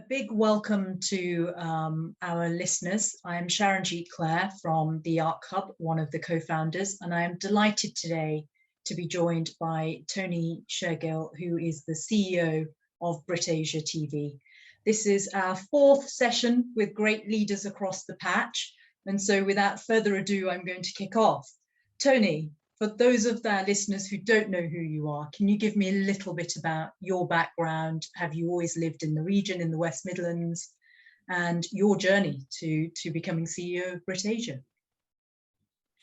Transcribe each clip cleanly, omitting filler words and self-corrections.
big welcome to our listeners. I am Sharonjit Clare from the Arc Hub, one of the co-founders, and I am delighted today to be joined by Tony Shergill, who is the CEO of BritAsia TV. This is our fourth session with great leaders across the patch, and so without further ado, I'm going to kick off. Tony, for those of our listeners who don't know who you are, can you give me a little bit about your background? Have you always lived in the region, in the West Midlands, and your journey to becoming CEO of BritAsia?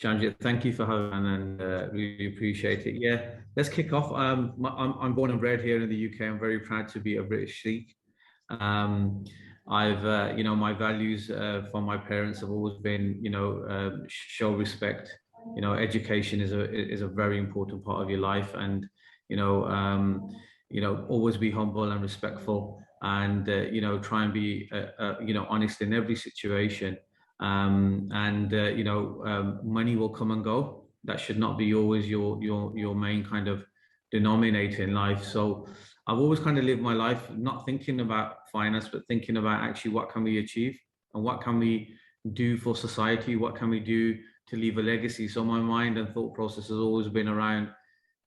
Sharonjit, thank you for having me, and really appreciate it. Yeah, let's kick off. I'm born and bred here in the UK. I'm very proud to be a British Sikh. My values from my parents have always been, show respect. Education is a very important part of your life, and always be humble and respectful, and try and be honest in every situation. Money will come and go. That should not be always your main kind of denominator in life. So I've always kind of lived my life not thinking about finance, but thinking about actually what can we achieve and what can we do for society, what can we do to leave a legacy. So my mind and thought process has always been around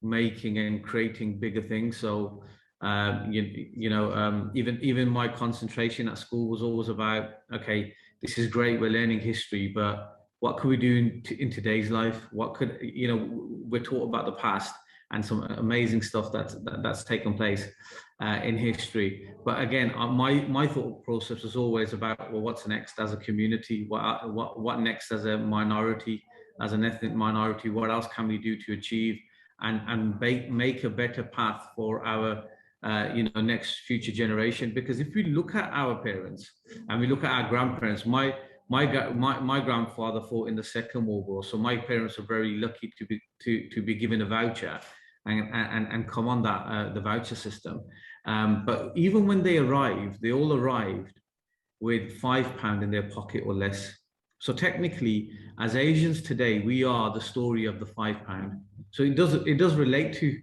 making and creating bigger things. So even my concentration at school was always about, okay, this is great, we're learning history, but what could we do in today's life? What could, we're taught about the past and some amazing stuff that's taken place in history. But again, my thought process was always about, well, what's next as a community? What next as a minority, as an ethnic minority? What else can we do to achieve and make a better path for our next future generation? Because if we look at our parents and we look at our grandparents, my grandfather fought in the Second World War, so my parents are very lucky to be given a voucher and come on the voucher system. But even when they arrived, they all arrived with £5 in their pocket or less. So technically, as Asians today, we are the story of the £5. So it does relate to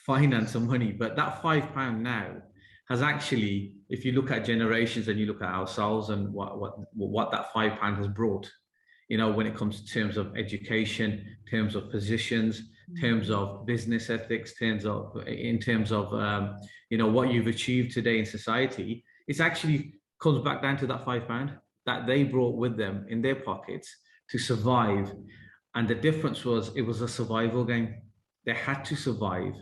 finance and money, but that £5 now has actually, if you look at generations and you look at ourselves and what that £5 has brought, when it comes to terms of education, terms of positions, terms of business ethics, in terms of what you've achieved today in society, it actually comes back down to that £5 that they brought with them in their pockets to survive. And the difference was, it was a survival game. They had to survive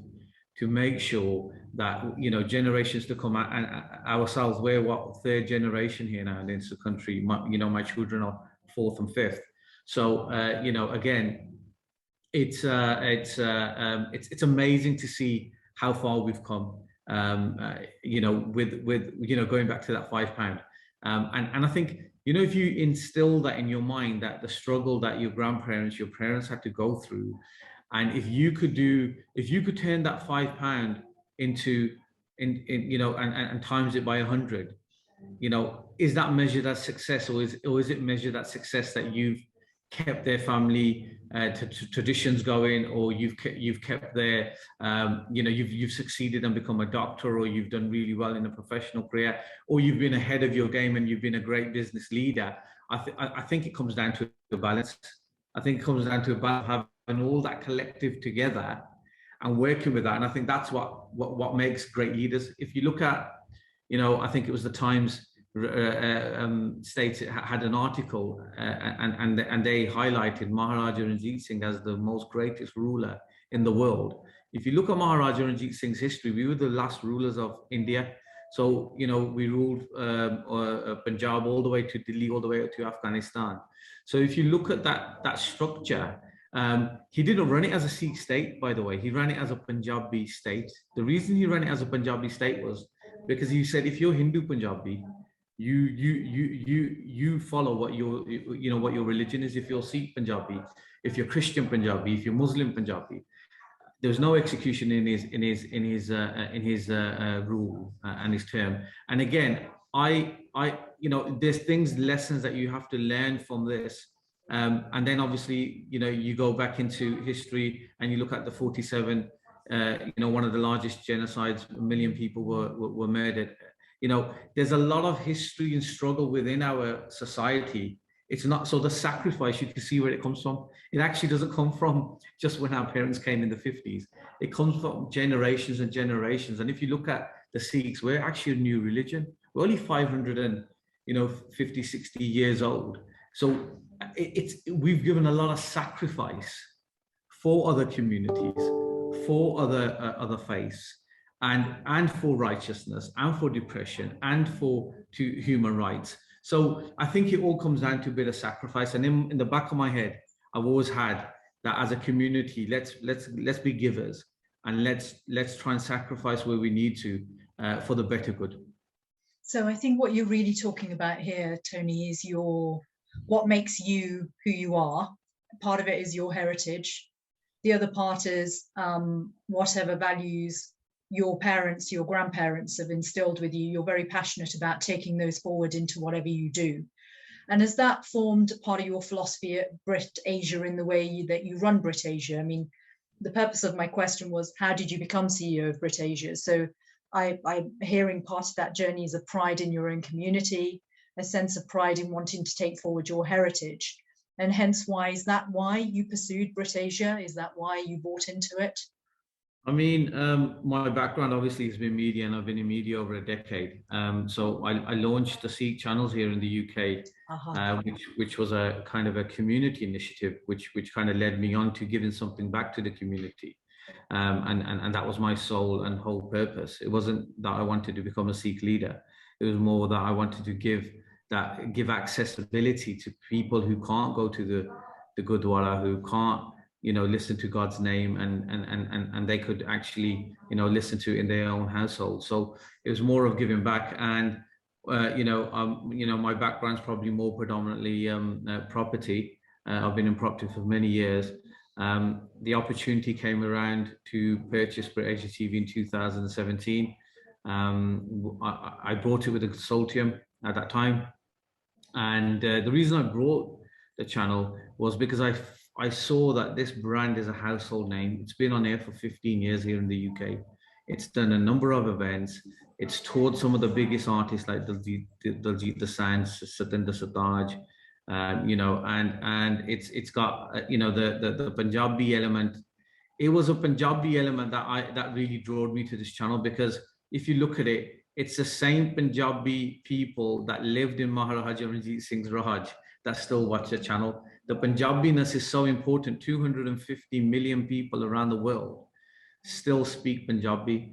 to make sure that generations to come out, and ourselves, we're third generation here now in this country. My children are fourth and fifth. So again, it's amazing to see how far we've come. With going back to that £5, and I think if you instill that in your mind, that the struggle that your grandparents, your parents had to go through. And if you could turn that £5 into, and times it by 100, is that measured as success, or is it measured as success that you've kept their family traditions going, or you've kept their, you've succeeded and become a doctor, or you've done really well in a professional career, or you've been ahead of your game and you've been a great business leader. I think it comes down to a balance. I think it comes down to having all that collective together and working with that. And I think that's what makes great leaders. If you look at, I think it was the Times had an article and they highlighted Maharaja Ranjit Singh as the most greatest ruler in the world. If you look at Maharaja Ranjit Singh's history, we were the last rulers of India. So, we ruled Punjab all the way to Delhi, all the way to Afghanistan. So if you look at that structure, he didn't run it as a Sikh state, by the way. He ran it as a Punjabi state. The reason he ran it as a Punjabi state was because he said, if you're Hindu Punjabi, you follow what your religion is. If you're Sikh Punjabi, if you're Christian Punjabi, if you're Muslim Punjabi, there's no execution in his rule and his term. And again, there's lessons that you have to learn from this. And then obviously, you go back into history and you look at the 47, one of the largest genocides, 1 million people were murdered. You know, there's a lot of history and struggle within our society. It's not so the sacrifice, you can see where it comes from. It actually doesn't come from just when our parents came in the 50s. It comes from generations and generations. And if you look at the Sikhs, we're actually a new religion. We're only 550, 60 years old. So we've given a lot of sacrifice for other communities, for other faiths, and for righteousness, and for depression, and to human rights. So I think it all comes down to a bit of sacrifice. And in the back of my head, I've always had that as a community, let's be givers, and let's try and sacrifice where we need to for the better good. So I think what you're really talking about here, Tony, is what makes you who you are. Part of it is your heritage. The other part is whatever values your parents, your grandparents have instilled with you. You're very passionate about taking those forward into whatever you do. And has that formed part of your philosophy at BritAsia in the way that you run BritAsia? I mean, the purpose of my question was, how did you become CEO of BritAsia? So I'm hearing part of that journey is a pride in your own community, a sense of pride in wanting to take forward your heritage. And hence is that why you pursued BritAsia? Is that why you bought into it? I mean, my background obviously has been media, and I've been in media over a decade. So I launched the Sikh channels here in the UK, which was a kind of a community initiative, which kind of led me on to giving something back to the community. And that was my sole and whole purpose. It wasn't that I wanted to become a Sikh leader. It was more that I wanted to give accessibility to people who can't go to the Gurdwara, who can't, listen to God's name, and they could actually, listen to it in their own household. So it was more of giving back. And, my background's probably more predominantly property. I've been in property for many years. The opportunity came around to purchase BritAsia TV in 2017. I brought it with a consortium at that time. And the reason I brought the channel was because I saw that this brand is a household name. It's been on air for 15 years here in the UK. It's done a number of events. It's toured some of the biggest artists like Diljit Dosanjh, Satinder Sartaaj, and it's got the Punjabi element. It was a Punjabi element that really drew me to this channel, because if you look at it, it's the same Punjabi people that lived in Maharaja Ranjit Singh's Raj that still watch the channel. The Punjabiness is so important. 250 million people around the world still speak Punjabi.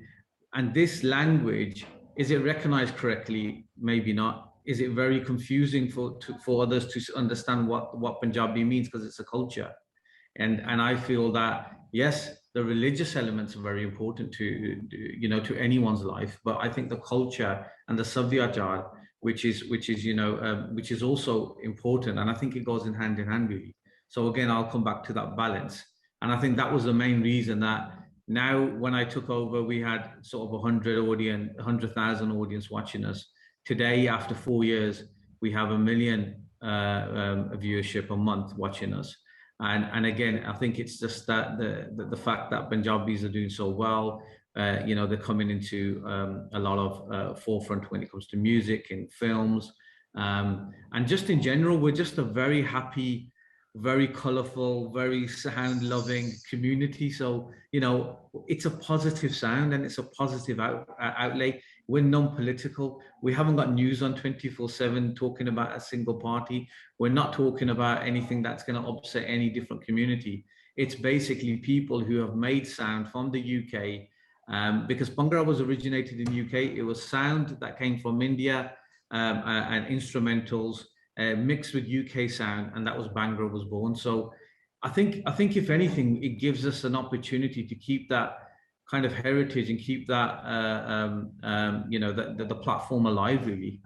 And this language, is it recognized correctly? Maybe not. Is it very confusing for others to understand what Punjabi means, because it's a culture? And I feel that, yes, the religious elements are very important to anyone's life, but I think the culture and the Savyachar, which is also important, and I think it goes in hand really. So again, I'll come back to that balance, and I think that was the main reason that now when I took over, we had sort of 100,000 audience watching us. Today, after 4 years, we have 1 million viewership a month watching us. And again, I think it's just that the fact that Punjabis are doing so well, they're coming into a lot of forefront when it comes to music and films, and just in general, we're just a very happy, very colorful, very sound loving community. So it's a positive sound, and it's a positive outlay. We're non-political. We haven't got news on 24/7 talking about a single party. We're not talking about anything that's going to upset any different community. It's basically people who have made sound from the UK, because Bhangra was originated in the UK. It was sound that came from India, and instrumentals mixed with UK sound, and that was Bhangra was born. So I think if anything, it gives us an opportunity to keep that kind of heritage and keep that the platform alive, really.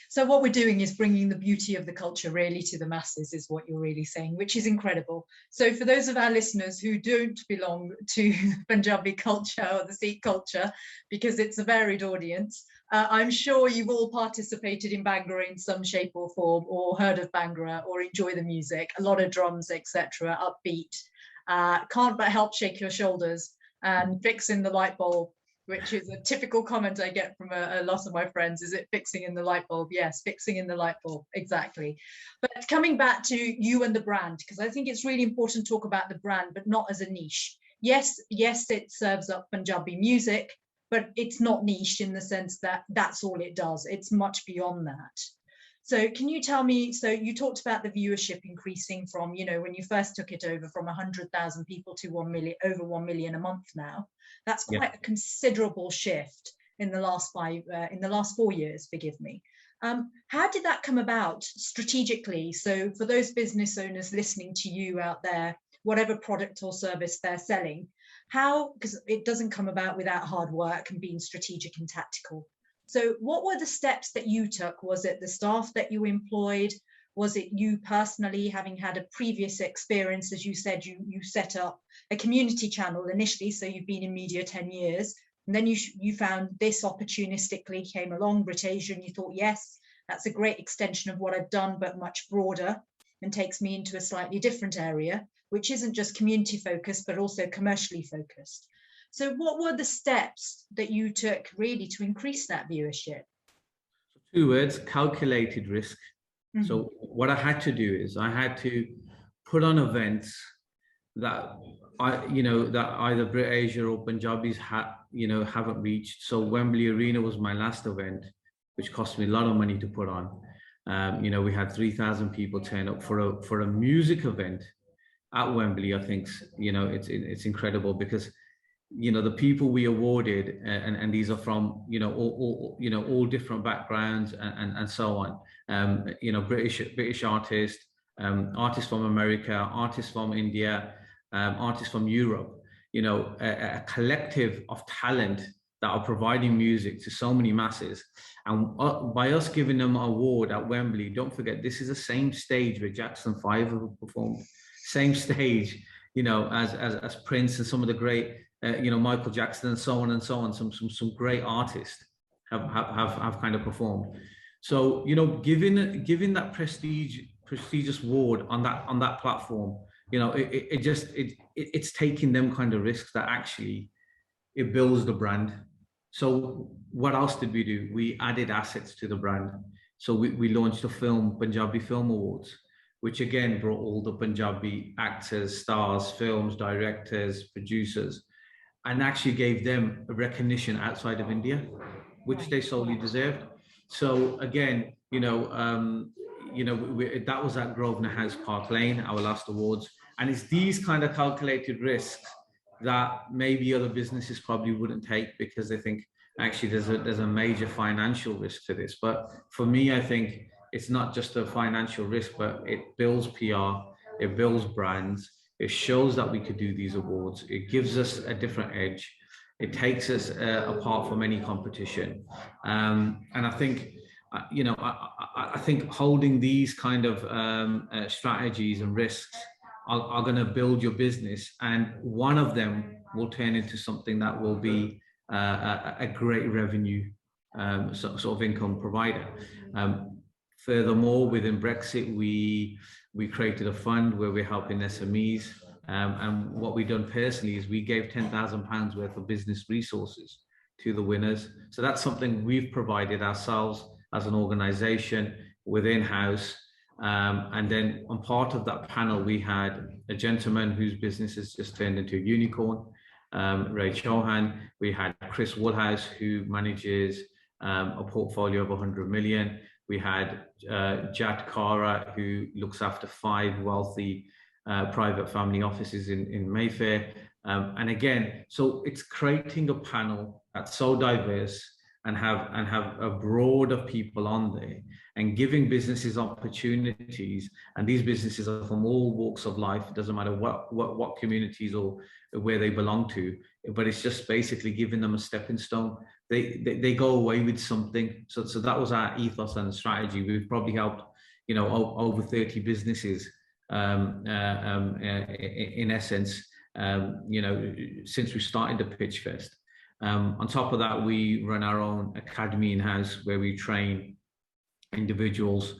So what we're doing is bringing the beauty of the culture really to the masses, is what you're really saying, which is incredible. So for those of our listeners who don't belong to Punjabi culture or the Sikh culture, because it's a varied audience, I'm sure you've all participated in Bhangra in some shape or form, or heard of Bhangra, or enjoy the music, a lot of drums, etc., upbeat. Can't but help shake your shoulders and fixing the light bulb which is a typical comment I get from a lot of my friends. Is it fixing in the light bulb? Yes, fixing in the light bulb, exactly. But coming back to you and the brand, because I think it's really important to talk about the brand, but not as a niche. Yes, it serves up Punjabi music, but it's not niche in the sense that that's all it does. It's much beyond that. So can you tell me, so you talked about the viewership increasing from, you know, when you first took it over from 100,000 people to 1 million, over 1 million a month now. That's quite a considerable shift in the last 4 years, forgive me. How did that come about strategically? So for those business owners listening to you out there, whatever product or service they're selling, how, because it doesn't come about without hard work and being strategic and tactical. So what were the steps that you took? Was it the staff that you employed? Was it you personally, having had a previous experience? As you said, you set up a community channel initially, so you've been in media 10 years, and then you found this opportunistically came along, BritAsia, and you thought, yes, that's a great extension of what I've done, but much broader, and takes me into a slightly different area, which isn't just community focused, but also commercially focused. So what were the steps that you took really to increase that viewership? 2 words, calculated risk. Mm-hmm. So what I had to do is I had to put on events that that either BritAsia or Punjabis haven't reached. So Wembley Arena was my last event, which cost me a lot of money to put on. We had 3,000 people turn up for a music event at Wembley. I think it's incredible because the people we awarded, and these are from all different backgrounds and so on. British artists, artists from America, artists from India, artists from Europe. A collective of talent that are providing music to so many masses. And by us giving them an award at Wembley, don't forget, this is the same stage where Jackson 5 have performed, same stage, as Prince and some of the great, Michael Jackson and so on and so on. Some great artists have kind of performed. So, giving that prestigious award on that platform, it's taking them kind of risks that actually it builds the brand. So what else did we do? We added assets to the brand. So we launched a Punjabi Film Awards, which again brought all the Punjabi actors, stars, films, directors, producers, and actually gave them a recognition outside of India, which they solely deserved. So again, that was at Grosvenor House, Park Lane, our last awards. And it's these kind of calculated risks that maybe other businesses probably wouldn't take because they think actually there's a major financial risk to this. But for me, I think it's not just a financial risk, but it builds PR, it builds brands, it shows that we could do these awards, it gives us a different edge, it takes us apart from any competition. And I think, I think holding these kind of strategies and risks are going to build your business, and one of them will turn into something that will be a great revenue sort of income provider. Furthermore, within Brexit, we created a fund where we're helping SMEs, and what we've done personally is we gave £10,000 worth of business resources to the winners. So that's something we've provided ourselves as an organization within house. And then on part of that panel, we had a gentleman whose business has just turned into a unicorn, Ray Chauhan. We had Chris Woolhouse, who manages a portfolio of 100 million. We had Jat Kara, who looks after 5 wealthy private family offices in Mayfair. And again, so it's creating a panel that's so diverse and have a broad of people on there, and giving businesses opportunities. And these businesses are from all walks of life. It doesn't matter what communities or where they belong to, but it's just basically giving them a stepping stone. They go away with something. So that was our ethos and strategy. We've probably helped, over 30 businesses in essence, since we started the Pitch Fest. On top of that, we run our own academy in-house where we train individuals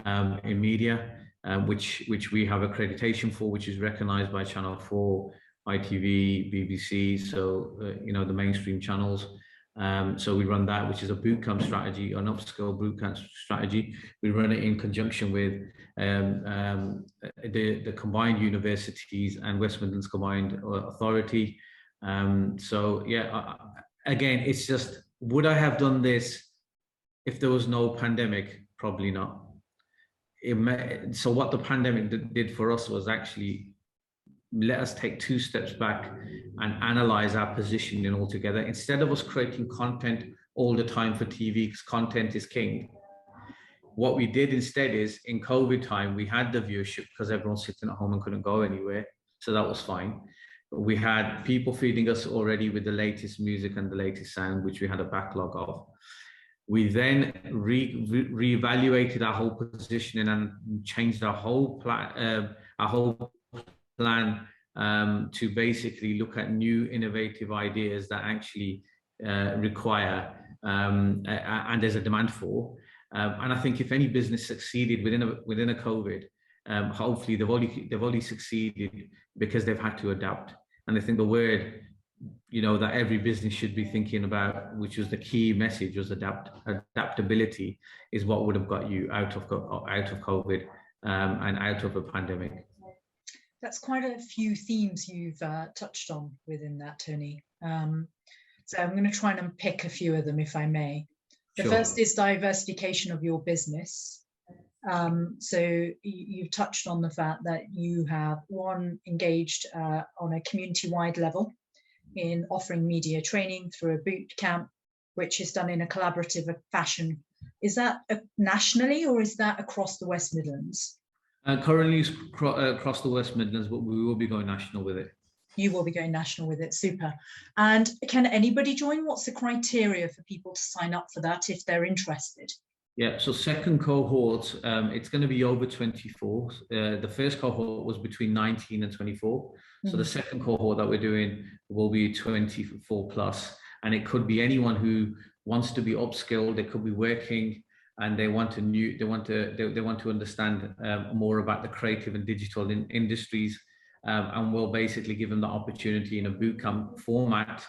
in media, which we have accreditation for, which is recognized by Channel 4, ITV, BBC, so the mainstream channels. So we run that, which is a bootcamp strategy, an upskill bootcamp strategy. We run it in conjunction with the combined universities and West Midlands Combined Authority. So yeah, again, it's just, would I have done this if there was no pandemic? Probably not. So what the pandemic did for us was actually let us take 2 steps back and analyze our positioning altogether. Instead of us creating content all the time for TV, because content is king, what we did instead is, in COVID time, we had the viewership because everyone's sitting at home and couldn't go anywhere. So that was fine. But we had people feeding us already with the latest music and the latest sound, which we had a backlog of. We then reevaluated our whole positioning and changed our whole plan to basically look at new innovative ideas that actually require and there's a demand for. And I think if any business succeeded within a COVID, hopefully they've only succeeded because they've had to adapt. And I think the word that every business should be thinking about, which was the key message, was adaptability, is what would have got you out of COVID and out of a pandemic. That's quite a few themes you've touched on within that, Tony. So I'm going to try and unpick a few of them, if I may. The first is diversification of your business. So you've touched on the fact that you have engaged on a community-wide level in offering media training through a boot camp, which is done in a collaborative fashion. Is that nationally, or is that across the West Midlands? Currently across the West Midlands, but we will be going national with it. You will be going national with it, super. And can anybody join? What's the criteria for people to sign up for that if they're interested? Yeah, so second cohort, it's going to be over 24. The first cohort was between 19 and 24. So the second cohort that we're doing will be 24 plus, and it could be anyone who wants to be upskilled. They could be working and they want to understand more about the creative and digital industries, and we'll basically give them the opportunity in a bootcamp format.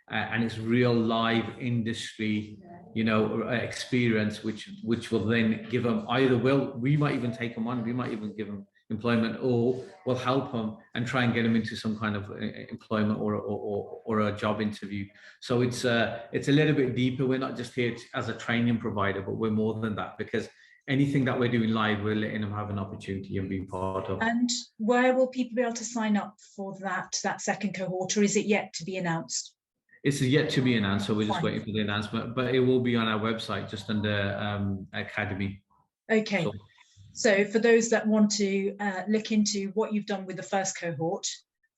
And it's real live industry, experience, which will then give them we might even take them on, we might even give them employment, or we'll help them and try and get them into some kind of employment or a job interview. So it's a little bit deeper. We're not just here as a training provider, but we're more than that, because anything that we're doing live, we're letting them have an opportunity and being part of. And where will people be able to sign up for that second cohort, or is it yet to be announced? It's yet to be announced, so we're just waiting for the announcement, but it will be on our website just under Academy. Okay. So for those that want to look into what you've done with the first cohort,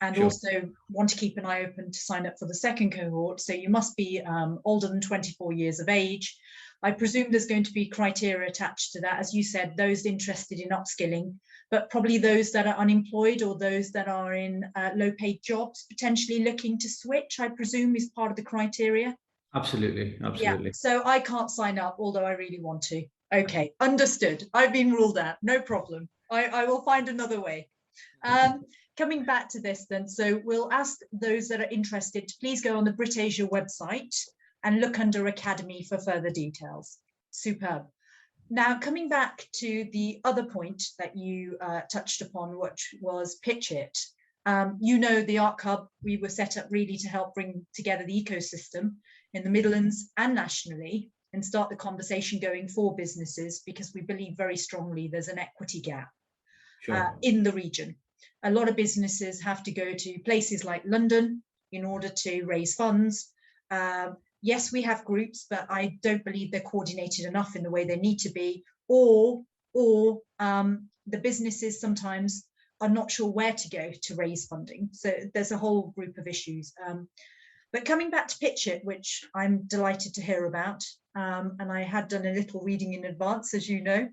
and also want to keep an eye open to sign up for the second cohort, so you must be older than 24 years of age. I presume there's going to be criteria attached to that, as you said, those interested in upskilling, but probably those that are unemployed or those that are in low-paid jobs, potentially looking to switch, I presume, is part of the criteria. Absolutely. Yeah, so I can't sign up, although I really want to. Okay, understood. I've been ruled out, no problem. I will find another way. Coming back to this then, so we'll ask those that are interested to please go on the BritAsia website and look under Academy for further details. Superb. Now, coming back to the other point that you touched upon, which was Pitch It. The Arc Hub, we were set up really to help bring together the ecosystem in the Midlands and nationally, and start the conversation going for businesses, because we believe very strongly there's an equity gap in the region. A lot of businesses have to go to places like London in order to raise funds. Yes, we have groups, but I don't believe they're coordinated enough in the way they need to be, or the businesses sometimes are not sure where to go to raise funding. So there's a whole group of issues. But coming back to Pitch It, which I'm delighted to hear about, and I had done a little reading in advance, as you know.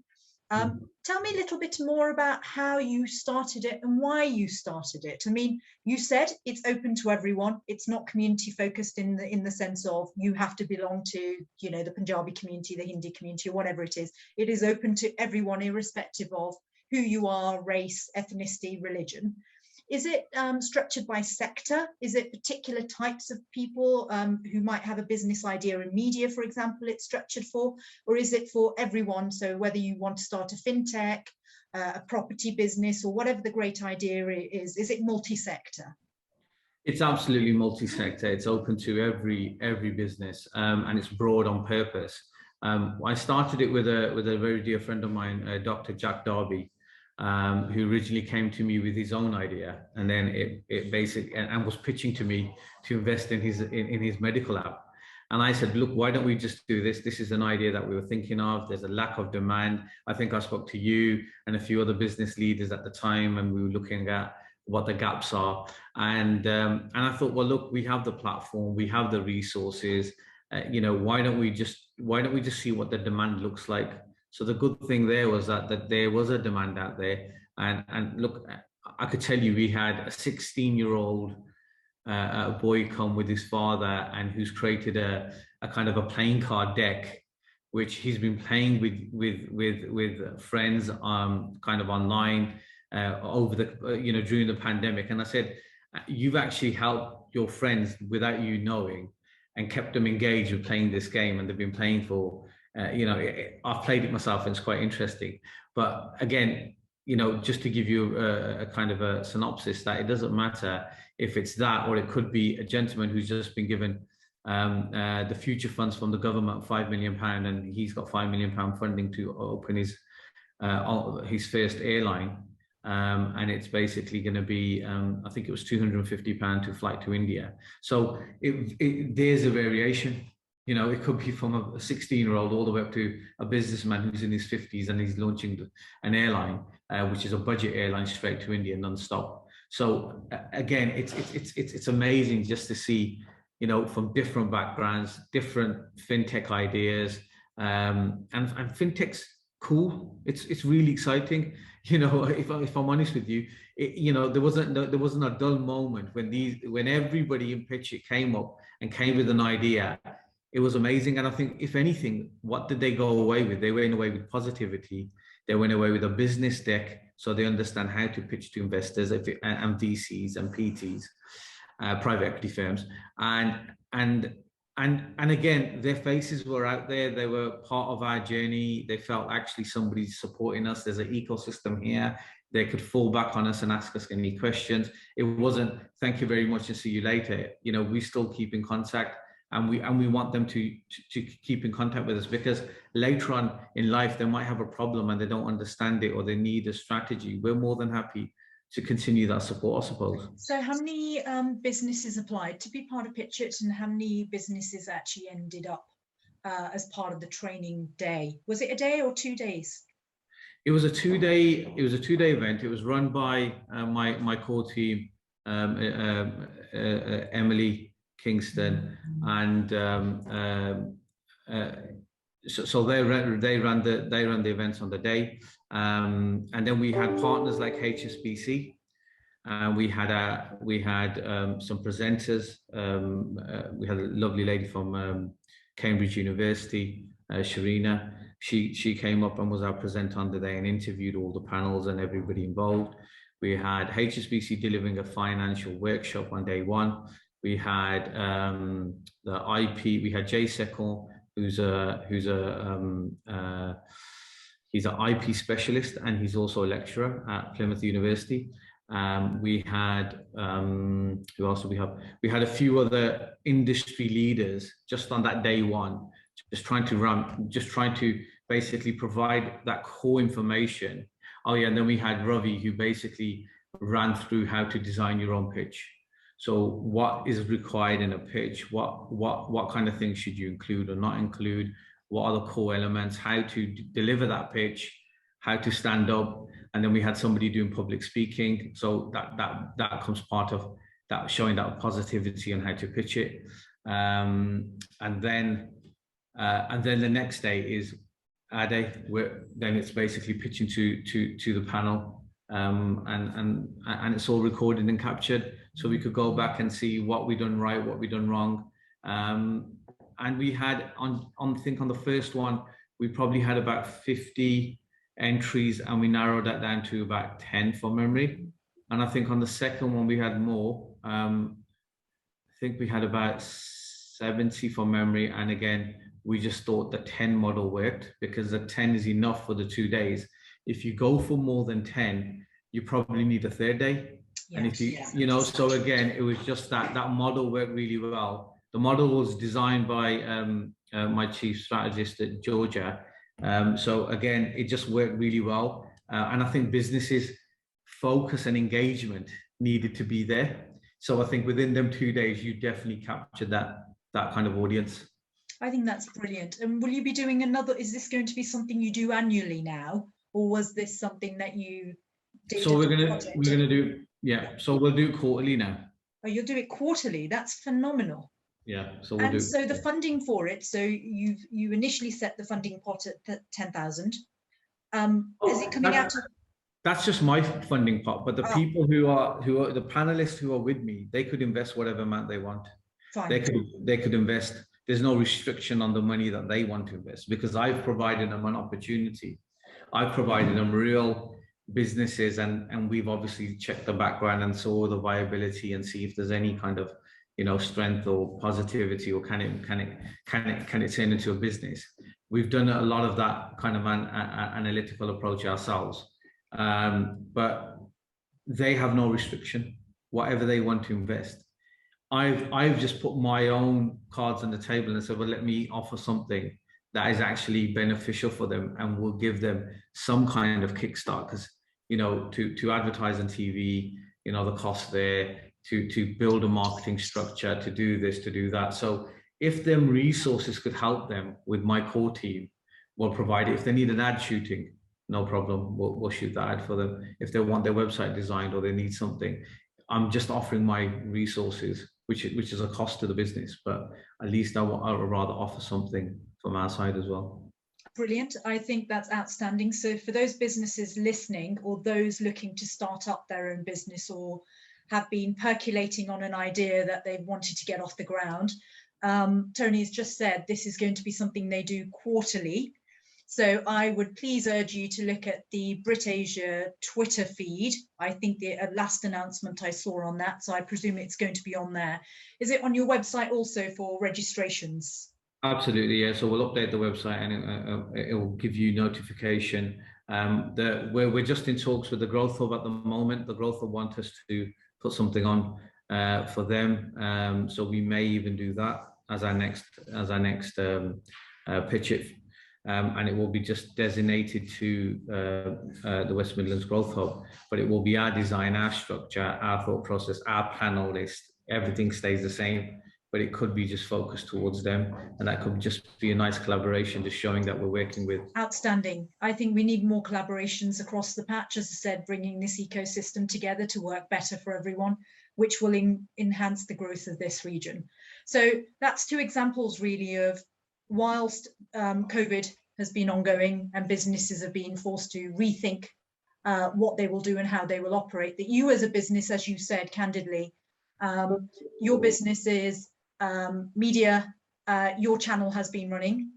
Tell me a little bit more about how you started it and why you started it. I mean, you said it's open to everyone. It's not community focused in the sense of you have to belong to, the Punjabi community, the Hindi community, or whatever it is. It is open to everyone, irrespective of who you are, race, ethnicity, religion. Is it structured by sector? Is it particular types of people who might have a business idea in media, for example, it's structured for? Or is it for everyone? So whether you want to start a fintech, a property business, or whatever the great idea is it multi-sector? It's absolutely multi-sector. It's open to every business, and it's broad on purpose. I started it with a very dear friend of mine, Dr. Jack Darby, who originally came to me with his own idea, and then it basically and was pitching to me to invest in his medical app. And I said, look, why don't we just do this? This is an idea that we were thinking of. There's a lack of demand. I think I spoke to you and a few other business leaders at the time, and we were looking at what the gaps are. And I thought, well, look, we have the platform, we have the resources. Why don't we just see what the demand looks like? So the good thing there was that there was a demand out there. And look, I could tell you, we had a 16-year-old boy come with his father, and who's created a kind of a playing card deck, which he's been playing with friends kind of online over the during the pandemic. And I said, you've actually helped your friends without you knowing, and kept them engaged with playing this game, and they've been playing for I've played it myself, and it's quite interesting. But again, just to give you a kind of a synopsis, that it doesn't matter if it's that, or it could be a gentleman who's just been given the future funds from the government, £5 million, and he's got £5 million funding to open his first airline. And it's basically going to be, I think it was £250 to fly to India. So there's a variation. It could be from a 16-year-old all the way up to a businessman who's in his 50s, and he's launching an airline, which is a budget airline straight to India non-stop. So again, it's amazing just to see, from different backgrounds, different fintech ideas, and fintech's cool. It's really exciting. If I'm honest with you, there wasn't a dull moment when everybody in Pitch It came up and came with an idea. It was amazing. And I think, if anything, what did they go away with? They went away with positivity. They went away with a business deck, so they understand how to pitch to investors and VCs and PTs, private equity firms. And again, their faces were out there. They were part of our journey. They felt actually somebody's supporting us. There's an ecosystem here. They could fall back on us and ask us any questions. It wasn't, thank you very much and see you later. We still keep in contact. And we want them to keep in contact with us, because later on in life, they might have a problem and they don't understand it, or they need a strategy. We're more than happy to continue that support, I suppose. So how many businesses applied to be part of Pitch It, and how many businesses actually ended up as part of the training day? Was it a day or 2 days? It was a 2-day event. It was run by my core team, Emily Kingston, and so they ran the events on the day, and then we had partners like HSBC, and we had some presenters. We had a lovely lady from Cambridge University, Sharina. She came up and was our presenter on the day and interviewed all the panels and everybody involved. We had HSBC delivering a financial workshop on day one. We had the IP. We had Jay Sekol, he's an IP specialist, and he's also a lecturer at Plymouth University. We had who else do we have? We had a few other industry leaders just on that day one, just trying to basically provide that core information. Oh yeah, and then we had Ravi, who basically ran through how to design your own pitch. So what is required in a pitch? What kind of things should you include or not include? What are the core elements? How to deliver that pitch? How to stand up? And then we had somebody doing public speaking. So that comes part of that, showing that positivity on how to pitch it. And then the next day is our day, where then it's basically pitching to the panel, and it's all recorded and captured, so we could go back and see what we done right, what we done wrong. And we had I think on the first one, we probably had about 50 entries, and we narrowed that down to about 10 from memory. And I think on the second one, we had more. I think we had about 70 from memory. And again, we just thought the 10 model worked because the 10 is enough for the 2 days. If you go for more than 10, you probably need a third day. Yes, and if you know, so again, it was just that model worked really well. The model was designed by my chief strategist at Georgia. So again, it just worked really well. And I think businesses focus and engagement needed to be there. So I think within them 2 days, you definitely captured that kind of audience. I think that's brilliant. And will you be doing another? Is this going to be something you do annually now, or was this something that you did? So we're gonna do, yeah. So we'll do quarterly now. Oh, you'll do it quarterly. That's phenomenal. Yeah. So we'll do. So the funding for it. So you initially set the funding pot at 10,000. Is it coming out? That's just my funding pot, but the people who are the panelists who are with me, they could invest whatever amount they want. Fine. They could invest. There's no restriction on the money that they want to invest because I've provided them an opportunity. I've provided them real businesses, and we've obviously checked the background and saw the viability and see if there's any kind of, you know, strength or positivity, or can it turn into a business. We've done a lot of that kind of analytical approach ourselves. But they have no restriction, whatever they want to invest. I've just put my own cards on the table and said, well, let me offer something that is actually beneficial for them and will give them some kind of kickstart. Because, you know, to advertise on TV, you know, the cost there, to build a marketing structure, to do this, to do that. So if them resources could help them with my core team, we'll provide it. If they need an ad shooting, no problem, we'll shoot the ad for them. If they want their website designed or they need something, I'm just offering my resources, which is a cost to the business, but at least I would rather offer something from our side as well. Brilliant. I think that's outstanding. So for those businesses listening, or those looking to start up their own business, or have been percolating on an idea that they've wanted to get off the ground, Tony has just said this is going to be something they do quarterly. So I would please urge you to look at the BritAsia Twitter feed. I think the last announcement I saw on that, so I presume it's going to be on there. Is it on your website also for registrations? Absolutely, yeah. So we'll update the website and it will give you notification. We're just in talks with the Growth Hub at the moment. The Growth Hub want us to put something on for them. So we may even do that as our next pitch it. And it will be just designated to the West Midlands Growth Hub, but it will be our design, our structure, our thought process, our panel list. Everything stays the same, but it could be just focused towards them, and that could just be a nice collaboration, just showing that we're working with. Outstanding. I think we need more collaborations across the patch, as I said, bringing this ecosystem together to work better for everyone, which will enhance the growth of this region. So that's two examples really of, whilst COVID has been ongoing and businesses have been forced to rethink what they will do and how they will operate, that you as a business, as you said candidly, your business is media, your channel has been running.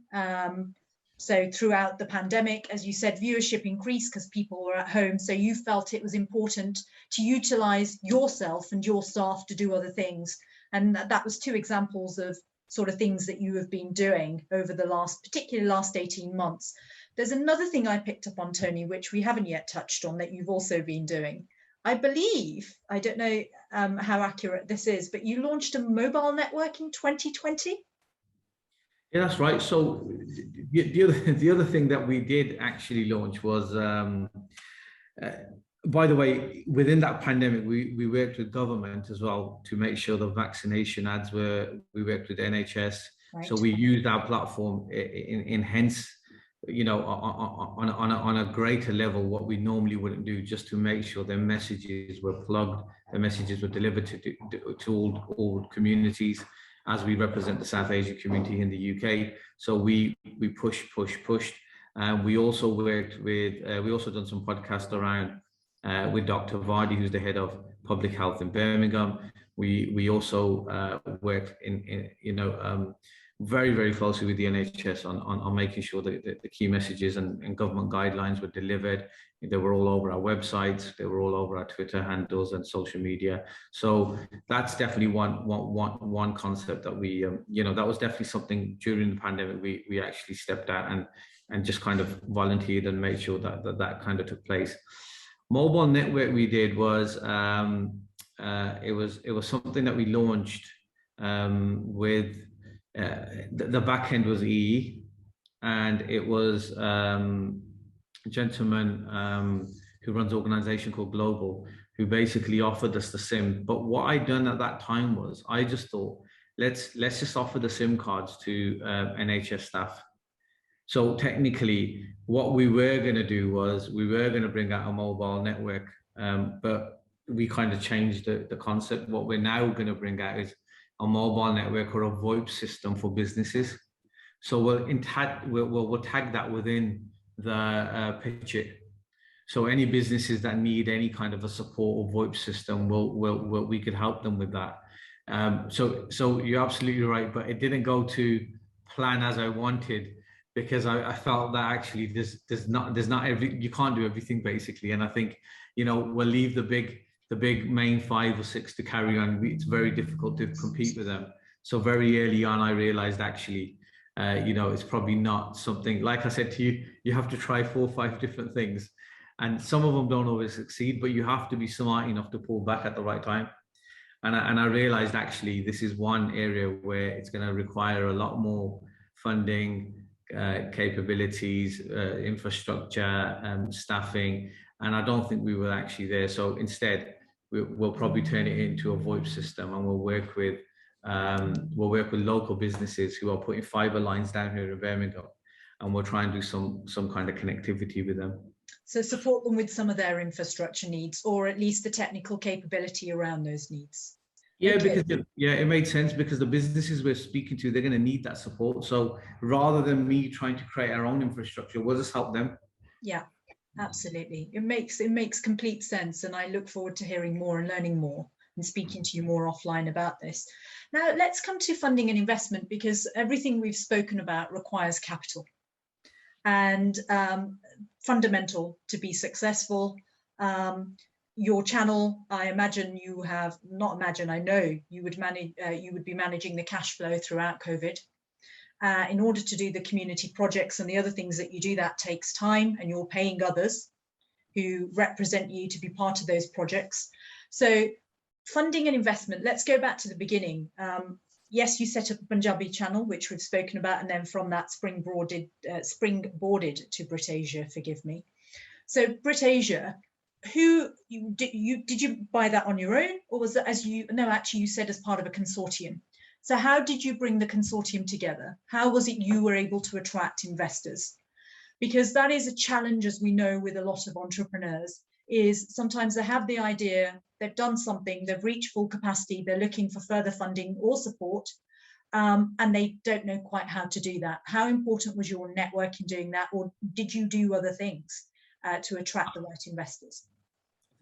So throughout the pandemic, as you said, viewership increased because people were at home. So you felt it was important to utilize yourself and your staff to do other things. And that was two examples of sort of things that you have been doing over the particularly last 18 months. There's another thing I picked up on, Tony, which we haven't yet touched on, that you've also been doing. I believe, I don't know how accurate this is, but you launched a mobile network in 2020? Yeah, that's right. So the other thing that we did actually launch was, by the way, within that pandemic, we worked with government as well to make sure the vaccination ads we worked with NHS. Right. So we used our platform in hence, you know, on a greater level, what we normally wouldn't do, just to make sure their messages were plugged, their messages were delivered to all communities, as we represent the South Asian community in the UK. So we pushed. We also worked with, we also done some podcasts around with Dr. Vardy, who's the head of public health in Birmingham. We also worked very, very closely with the NHS on making sure that the key messages and government guidelines were delivered. They were all over our websites, they were all over our Twitter handles and social media. So that's definitely one concept that we, that was definitely something during the pandemic we actually stepped out and just kind of volunteered and made sure that kind of took place. Mobile network we did was, it was something that we launched with, the back end was EE, and it was a gentleman who runs an organization called Global, who basically offered us the SIM. But what I'd done at that time was I just thought, let's just offer the SIM cards to NHS staff. So technically, what we were going to do was we were going to bring out a mobile network, but we kind of changed the concept. What we're now going to bring out is a mobile network or a VoIP system for businesses. So we'll tag that within the pitch it. So any businesses that need any kind of a support or VoIP system, we could help them with that. So you're absolutely right, but it didn't go to plan as I wanted, because I felt that actually there's not you can't do everything basically. And I think, we'll leave the big main 5 or 6 to carry on. It's very difficult to compete with them. So very early on, I realized actually, it's probably not something, like I said to you, you have to try 4 or 5 different things. And some of them don't always succeed, but you have to be smart enough to pull back at the right time. And I realized actually this is one area where it's going to require a lot more funding, capabilities, infrastructure, staffing. And I don't think we were actually there. So instead, we'll probably turn it into a VoIP system, and we'll work with local businesses who are putting fiber lines down here in Birmingham, and we'll try and do some kind of connectivity with them. So support them with some of their infrastructure needs, or at least the technical capability around those needs. Yeah, okay. Because it made sense, because the businesses we're speaking to, they're going to need that support. So rather than me trying to create our own infrastructure, we'll just help them. Yeah, absolutely. It makes complete sense, and I look forward to hearing more and learning more and speaking to you more offline about this. Now let's come to funding and investment, because everything we've spoken about requires capital, and fundamental to be successful. Your channel, I imagine you have, not imagine, I know you would manage, you would be managing the cash flow throughout COVID. In order to do the community projects and the other things that you do, that takes time, and you're paying others who represent you to be part of those projects. So funding and investment, let's go back to the beginning. Yes, you set up a Punjabi channel, which we've spoken about, and then from that springboarded to BritAsia, forgive me. So BritAsia, did you buy that on your own, or was that actually you said as part of a consortium? So how did you bring the consortium together? How was it you were able to attract investors? Because that is a challenge, as we know, with a lot of entrepreneurs, is sometimes they have the idea, they've done something, they've reached full capacity, they're looking for further funding or support, and they don't know quite how to do that. How important was your network in doing that, or did you do other things to attract the right investors?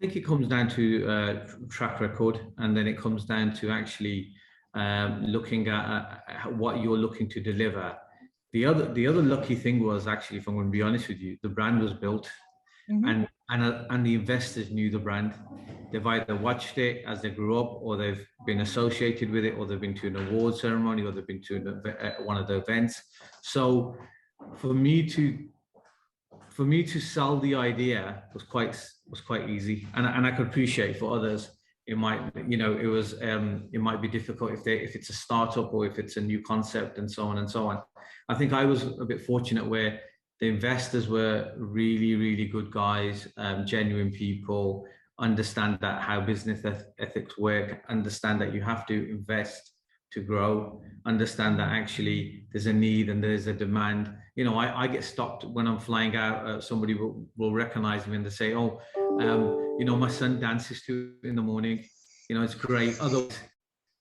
I think it comes down to track record, and then it comes down to actually looking at what you're looking to deliver. The other lucky thing was, actually, if I'm going to be honest with you, the brand was built, and the investors knew the brand. They've either watched it as they grew up, or they've been associated with it, or they've been to an award ceremony, or they've been to one of the events. So for me to sell the idea was quite easy, and I could appreciate for others it might be difficult if it's a startup or if it's a new concept and so on and so on. I think I was a bit fortunate where the investors were really, really good guys, genuine people, understand that how business ethics work, understand that you have to invest to grow, understand that actually there's a need and there's a demand. I get stopped when I'm flying out. Somebody will recognize me and they say, oh, my son dances to in the morning. It's great. Otherwise,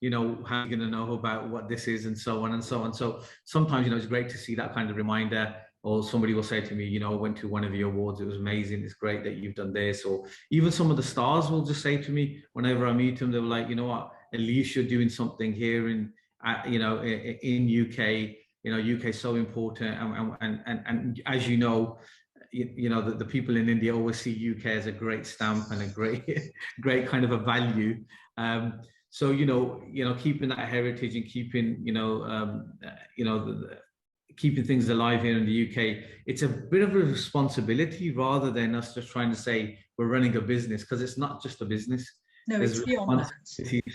how are you going to know about what this is, and so on and so on. So sometimes, it's great to see that kind of reminder. Or somebody will say to me, I went to one of your awards, it was amazing, it's great that you've done this. Or even some of the stars will just say to me, whenever I meet them, they were like, you know what, at least you're doing something here in in UK. UK is so important, and as you know, the people in India always see UK as a great stamp and a great kind of a value. So keeping that heritage and keeping keeping things alive here in the UK, it's a bit of a responsibility rather than us just trying to say we're running a business, because it's not just a business. No, it's beyond that.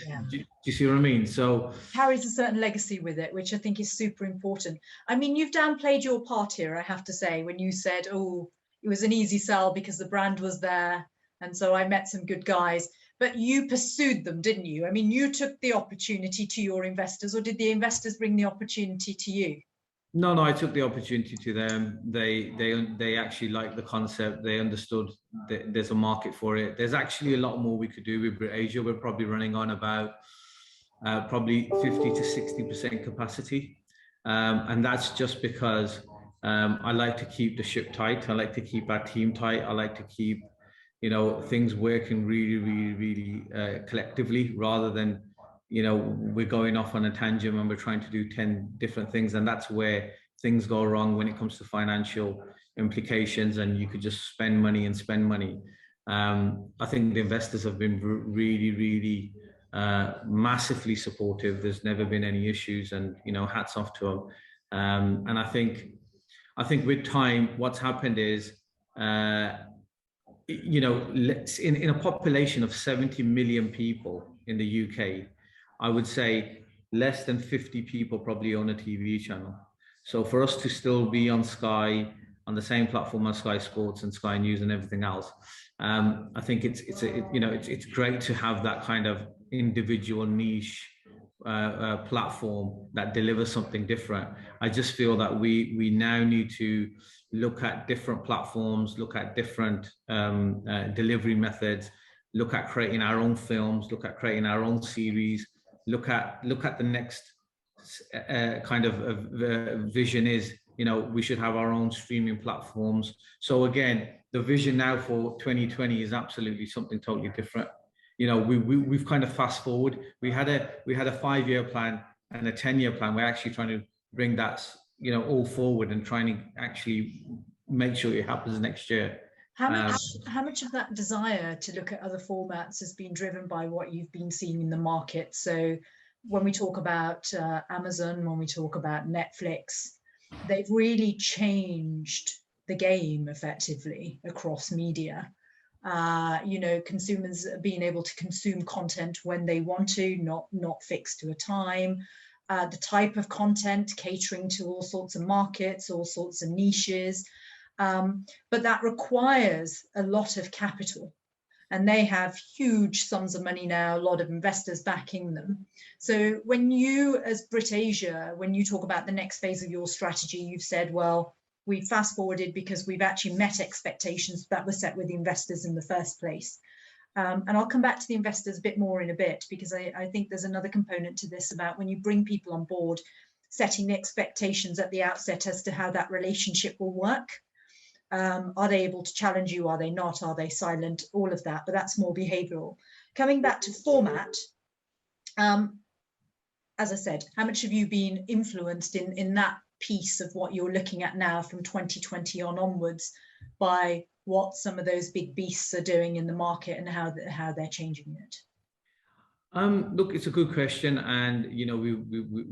Yeah. Do you see what I mean? So carries a certain legacy with it, which I think is super important. I mean, you've downplayed your part here, I have to say, when you said, oh, it was an easy sell because the brand was there, and so I met some good guys. But you pursued them, didn't you? I mean, you took the opportunity to your investors, or did the investors bring the opportunity to you? No, I took the opportunity to them. They actually liked the concept. They understood that there's a market for it. There's actually a lot more we could do with BritAsia. We're probably running on about probably 50 to 60% capacity. And that's just because I like to keep the ship tight. I like to keep our team tight. I like to keep, things working really collectively, rather than we're going off on a tangent and we're trying to do 10 different things. And that's where things go wrong when it comes to financial implications, and you could just spend money and spend money. I think the investors have been really massively supportive. There's never been any issues, and hats off to them. And I think with time, what's happened is, in a population of 70 million people in the UK, I would say less than 50 people probably own a TV channel. So for us to still be on Sky, on the same platform as Sky Sports and Sky News and everything else, I think it's great to have that kind of individual niche platform that delivers something different. I just feel that we now need to look at different platforms, look at different delivery methods, look at creating our own films, look at creating our own series, look at the next kind of vision is, we should have our own streaming platforms. So again, the vision now for 2020 is absolutely something totally different. We've kind of fast forward. We had a 5-year plan and a 10-year plan. We're actually trying to bring that, all forward and trying to actually make sure it happens next year. How much of that desire to look at other formats has been driven by what you've been seeing in the market? So when we talk about Amazon, when we talk about Netflix, they've really changed the game effectively across media. Consumers being able to consume content when they want to, not fixed to a time. The type of content catering to all sorts of markets, all sorts of niches. But that requires a lot of capital, and they have huge sums of money now, a lot of investors backing them. So when you, as BritAsia, when you talk about the next phase of your strategy, you've said, well, we fast forwarded because we've actually met expectations that were set with the investors in the first place. And I'll come back to the investors a bit more in a bit, because I think there's another component to this about when you bring people on board, setting the expectations at the outset as to how that relationship will work. Are they able to challenge you? Are they not? Are they silent? All of that, but that's more behavioral. Coming back to format, as I said, how much have you been influenced in that piece of what you're looking at now from 2020 onwards by what some of those big beasts are doing in the market and how they're changing it? Look, it's a good question, and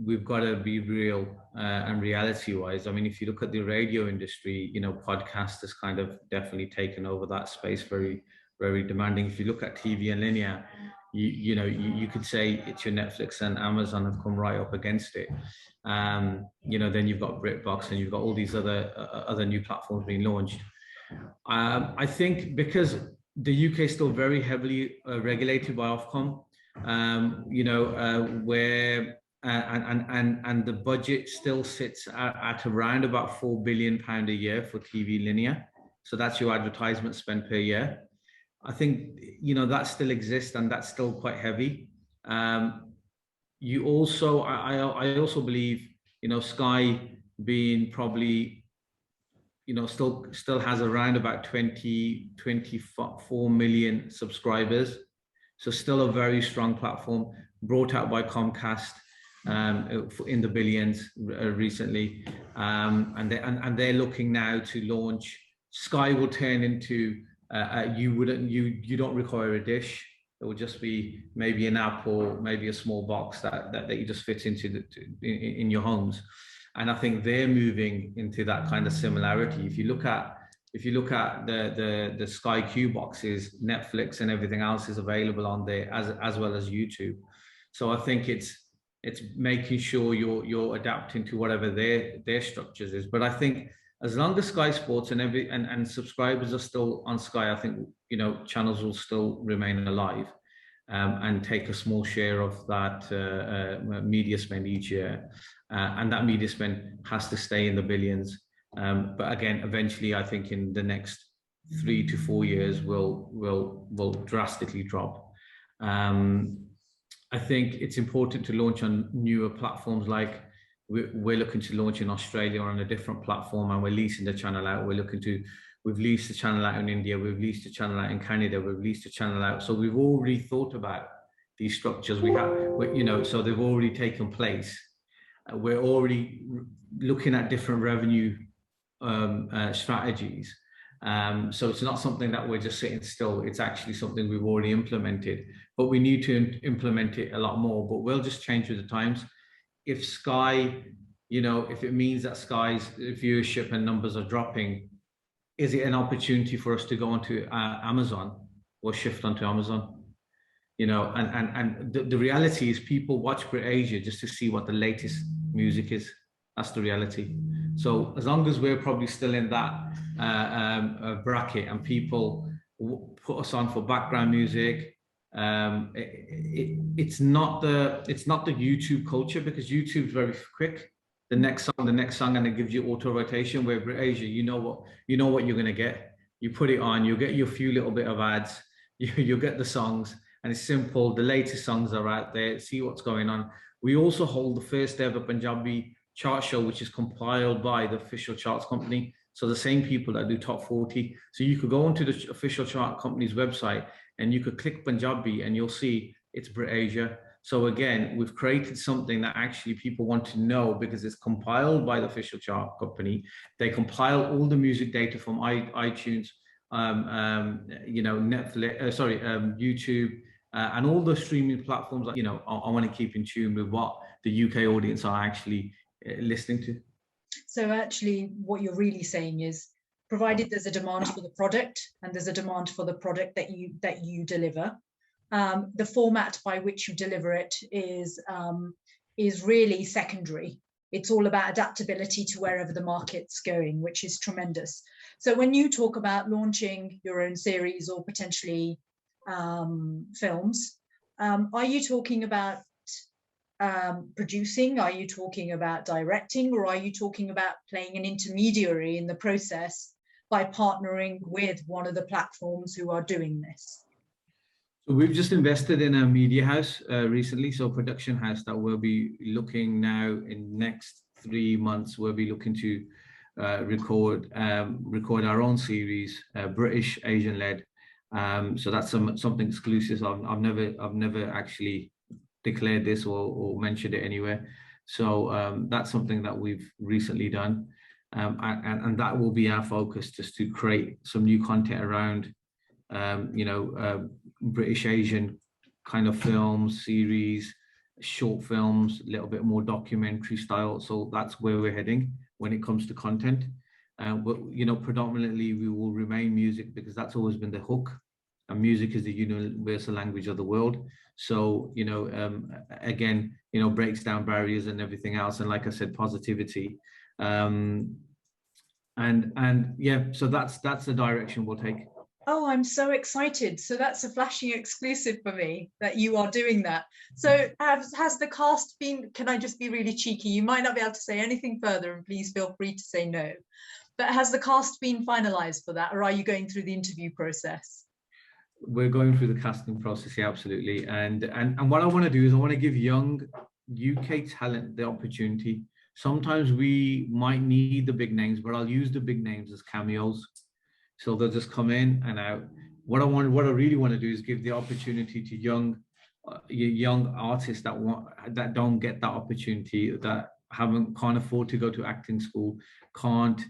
we've got to be real and reality-wise. I mean, if you look at the radio industry, podcast has kind of definitely taken over that space, very, very demanding. If you look at TV and linear, you could say it's your Netflix and Amazon have come right up against it. Then you've got BritBox and you've got all these other new platforms being launched. I think because the UK is still very heavily regulated by Ofcom. Where and the budget still sits at around about £4 billion a year for TV linear. So that's your advertisement spend per year. I think that still exists, and that's still quite heavy. You also, I also believe Sky being probably still has around about 24 million subscribers. So still a very strong platform, brought out by Comcast. in the billions recently, and they're looking now to launch. Sky will turn into you don't require a dish. It will just be maybe an app or maybe a small box that you just fit into in your homes. And I think they're moving into that kind of similarity. If you look at the Sky Q boxes, Netflix and everything else is available on there as well as YouTube. So I think it's making sure you're adapting to whatever their structures is. But I think as long as Sky Sports and subscribers are still on Sky, I think channels will still remain alive and take a small share of that media spend each year, and that media spend has to stay in the billions. But again, eventually, I think in the next 3 to 4 years, will drastically drop. I think it's important to launch on newer platforms. Like we're looking to launch in Australia on a different platform, and we're leasing the channel out. We've leased the channel out in India. We've leased the channel out in Canada. We've leased the channel out. So we've already thought about these structures. So they've already taken place. We're already looking at different revenue strategies. So it's not something that we're just sitting still. It's actually something we've already implemented, but we need to implement it a lot more. But we'll just change with the times. If Sky, if it means that Sky's viewership and numbers are dropping, is it an opportunity for us to go onto Amazon or shift onto Amazon? And the reality is people watch BritAsia just to see what the latest music is. That's the reality. So as long as we're probably still in that bracket and people put us on for background music, it's not the YouTube culture, because YouTube's very quick. The next song, and it gives you auto rotation. Where BritAsia, you know what you're gonna get. You put it on, you'll get your few little bit of ads. You'll get the songs, and it's simple. The latest songs are out there. See what's going on. We also hold the first ever Punjabi chart show, which is compiled by the official charts company. So the same people that do top 40. So you could go onto the official chart company's website and you could click Punjabi and you'll see it's BritAsia. So again, we've created something that actually people want to know because it's compiled by the official chart company. They compile all the music data from iTunes, Netflix, YouTube, and all the streaming platforms. I want to keep in tune with what the UK audience are actually listening to. So actually, what you're really saying is, provided there's a demand for the product and there's a demand for the product that you deliver, the format by which you deliver it is really secondary. It's all about adaptability to wherever the market's going, which is tremendous. So when you talk about launching your own series or potentially films, are you talking about producing? Are you talking about directing? Or are you talking about playing an intermediary in the process by partnering with one of the platforms who are doing this? So we've just invested in a media house recently, so a production house that we'll be looking now in next 3 months. We'll be looking to record our own series, British Asian led. So that's something exclusive. I've never actually declared this or mentioned it anywhere. So that's something that we've recently done, and that will be our focus, just to create some new content around British Asian kind of films, series, short films, a little bit more documentary style. So that's where we're heading when it comes to content. But predominantly we will remain music, because that's always been the hook, and music is the universal language of the world. So again, breaks down barriers and everything else, and like I said, positivity, and yeah, so that's the direction we'll take. Oh, I'm so excited. So that's a flashing exclusive for me that you are doing that. So has the cast been, can I just be really cheeky? You might not be able to say anything further, and please feel free to say no. But has the cast been finalized for that, or are you going through the interview process? We're going through the casting process, yeah, absolutely. And what I want to do is I want to give young UK talent the opportunity. Sometimes we might need the big names, but I'll use the big names as cameos. So they'll just come in and out. What I really want to do is give the opportunity to young young artists that don't get that opportunity, that can't afford to go to acting school, can't,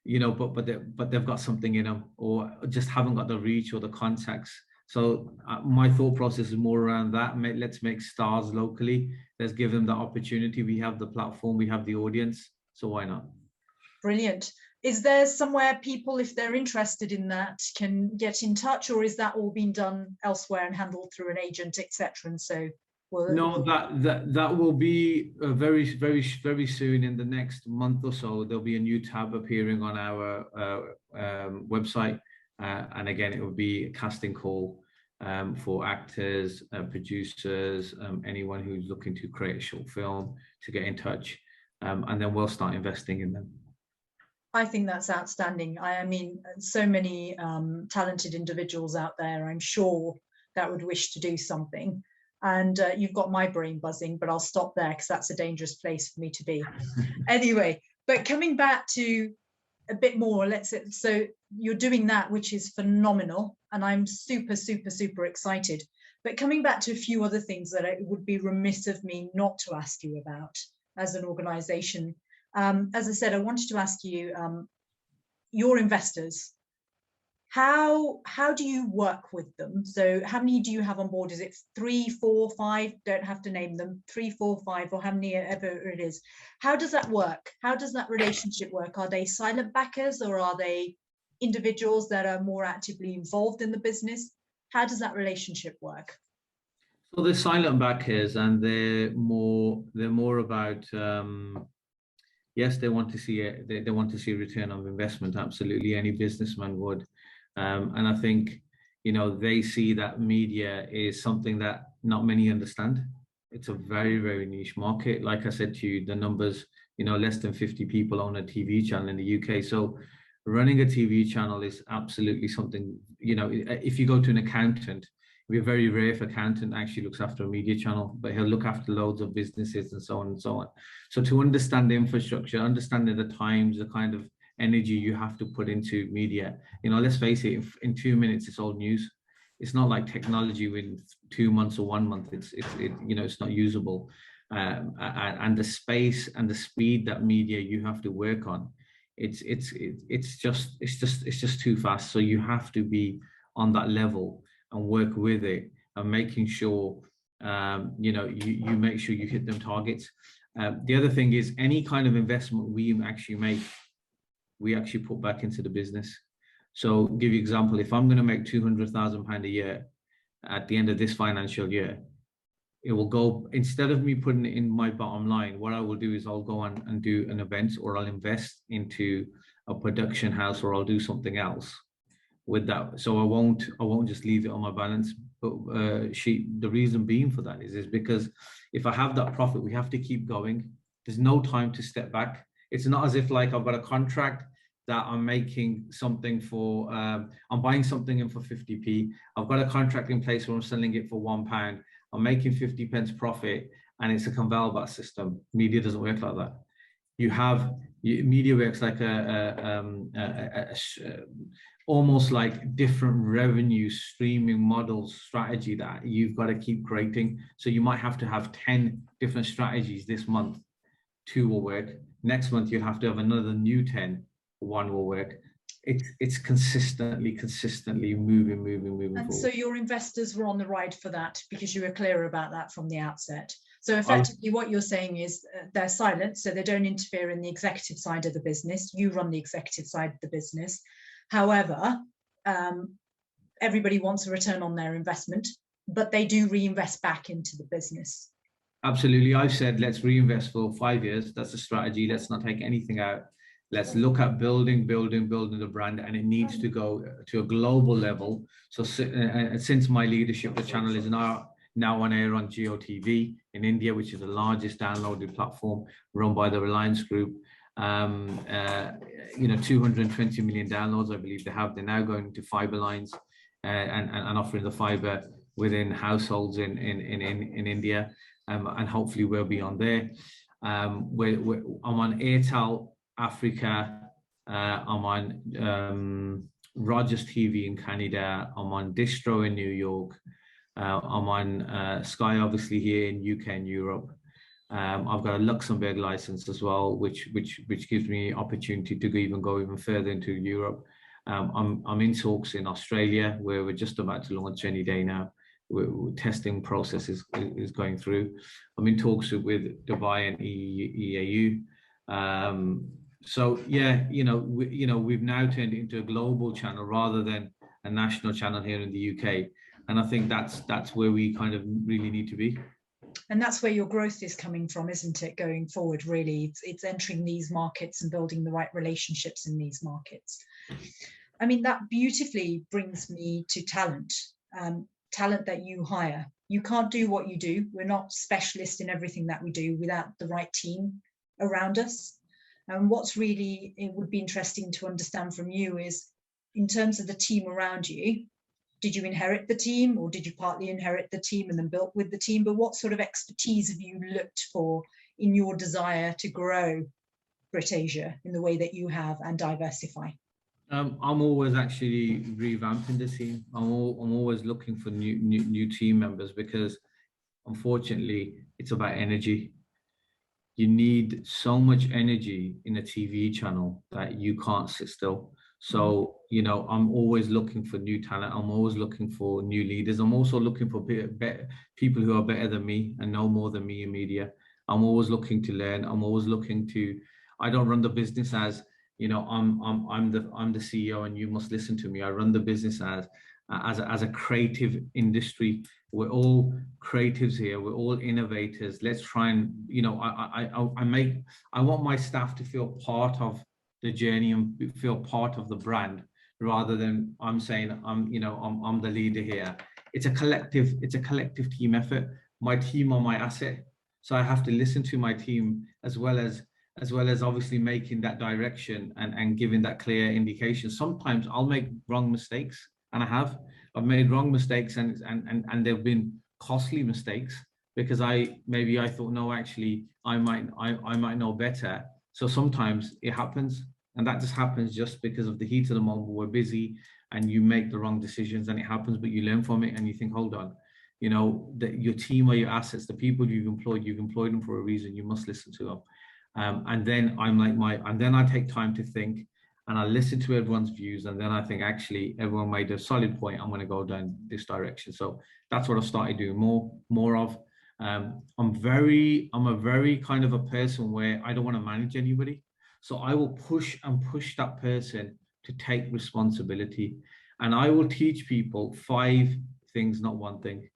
but they've got something in them, or just haven't got the reach or the contacts. So my thought process is more around that. Let's make stars locally. Let's give them the opportunity. We have the platform, we have the audience, so why not? Brilliant. Is there somewhere people, if they're interested in that, can get in touch, or is that all being done elsewhere and handled through an agent, etc.? And so no, that will be very, very, very soon. In the next month or so, there'll be a new tab appearing on our website, and again, it will be a casting call for actors, producers, anyone who's looking to create a short film to get in touch, and then we'll start investing in them. I think that's outstanding. I mean, so many talented individuals out there, I'm sure, that would wish to do something. And you've got my brain buzzing, but I'll stop there because that's a dangerous place for me to be. Anyway, but coming back to a bit more, so you're doing that, which is phenomenal. And I'm super, super, super excited. But coming back to a few other things that it would be remiss of me not to ask you about as an organization. As I said, I wanted to ask you, your investors, how do you work with them? So how many do you have on board? Is it 3, 4, 5? Don't have to name them. 3, 4, 5, or how many ever it is. How does that work? How does that relationship work? Are they silent backers, or are they individuals that are more actively involved in the business? How does that relationship work? So they're silent backers, and they're more about yes, they want to see they want to see a return of investment. Absolutely, any businessman would. And I think, they see that media is something that not many understand. It's a very, very niche market. Like I said to you, the numbers, less than 50 people own a TV channel in the UK. So running a TV channel is absolutely something, if you go to an accountant, it'd be very rare if an accountant actually looks after a media channel, but he'll look after loads of businesses and so on and so on. So to understand the infrastructure, understanding the times, the kind of energy you have to put into media, let's face it, in 2 minutes it's old news. It's not like technology with 2 months or 1 month. It's not usable, and the space and the speed that media you have to work on, it's just too fast. So you have to be on that level and work with it, and making sure you make sure you hit them targets. The other thing is, any kind of investment we actually make, we actually put back into the business. So give you an example, if I'm going to make £200,000 a year at the end of this financial year, it will go, instead of me putting it in my bottom line, what I will do is I'll go on and do an event, or I'll invest into a production house, or I'll do something else with that. So I won't just leave it on my balance sheet. The reason being for that is because if I have that profit, we have to keep going. There's no time to step back. It's not as if like I've got a contract that I'm making something for, I'm buying something in for 50p. I've got a contract in place where I'm selling it for £1. I'm making 50 pence profit, and it's a conveyor belt system. Media doesn't work like that. Media works like almost like different revenue streaming models strategy that you've got to keep creating. So you might have to have 10 different strategies this month. 2 will work. Next month, you'll have to have another new 10. 1 will work. It's consistently moving and forward. So your investors were on the ride for that, because you were clear about that from the outset. So effectively what you're saying is they're silent, so they don't interfere in the executive side of the business. You run the executive side of the business. However, everybody wants a return on their investment, but they do reinvest back into the business. Absolutely. I've said, let's reinvest for 5 years. That's the strategy. Let's not take anything out. Let's look at building the brand, and it needs to go to a global level. So since my leadership, the channel is now on air on GOTV in India, which is the largest downloaded platform run by the Reliance Group. 220 million downloads, I believe they have. They're now going to fiber lines and offering the fiber within households in India, and hopefully we'll be on there. I'm on Airtel Africa. I'm on Rogers TV in Canada. I'm on Distro in New York. I'm on Sky, obviously, here in UK and Europe. I've got a Luxembourg license as well, which gives me opportunity to go even further into Europe. I'm in talks in Australia, where we're just about to launch any day now. Testing process is going through. I'm in talks with Dubai and EAU. So yeah, we've now turned it into a global channel rather than a national channel here in the UK, and I think that's where we kind of really need to be. And that's where your growth is coming from, isn't it, going forward, really? It's entering these markets and building the right relationships in these markets. I mean, that beautifully brings me to talent, talent that you hire. You can't do what you do. We're not specialists in everything that we do without the right team around us. And what's really, it would be interesting to understand from you is, in terms of the team around you, did you inherit the team, or did you partly inherit the team and then built with the team? But what sort of expertise have you looked for in your desire to grow BritAsia in the way that you have and diversify? I'm always actually revamping the team. I'm always looking for new team members, because unfortunately it's about energy. You need so much energy in a TV channel that you can't sit still. So, I'm always looking for new talent. I'm always looking for new leaders. I'm also looking for better people who are better than me and know more than me in media. I'm always looking to learn. I'm always looking to, I don't run the business as, I'm the CEO and you must listen to me. I run the business as a creative industry. We're all creatives here. We're all innovators. Let's try and, I want my staff to feel part of the journey and feel part of the brand, rather than I'm saying I'm the leader here. It's a collective team effort. My team are my asset, so I have to listen to my team as well as obviously making that direction and giving that clear indication. Sometimes I'll make wrong mistakes, and I've made wrong mistakes, and they've been costly mistakes, because I thought, no, actually I might know better. So sometimes it happens, and that just happens just because of the heat of the moment. We're busy and you make the wrong decisions, and it happens, but you learn from it and you think, hold on, that your team are your assets. The people you've employed them for a reason. You must listen to them. And then I take time to think, and I listen to everyone's views, and then I think, actually everyone made a solid point. I'm going to go down this direction. So that's what I've started doing more of. I'm a very kind of a person where I don't want to manage anybody. So I will push that person to take responsibility. And I will teach people 5 things, not one thing.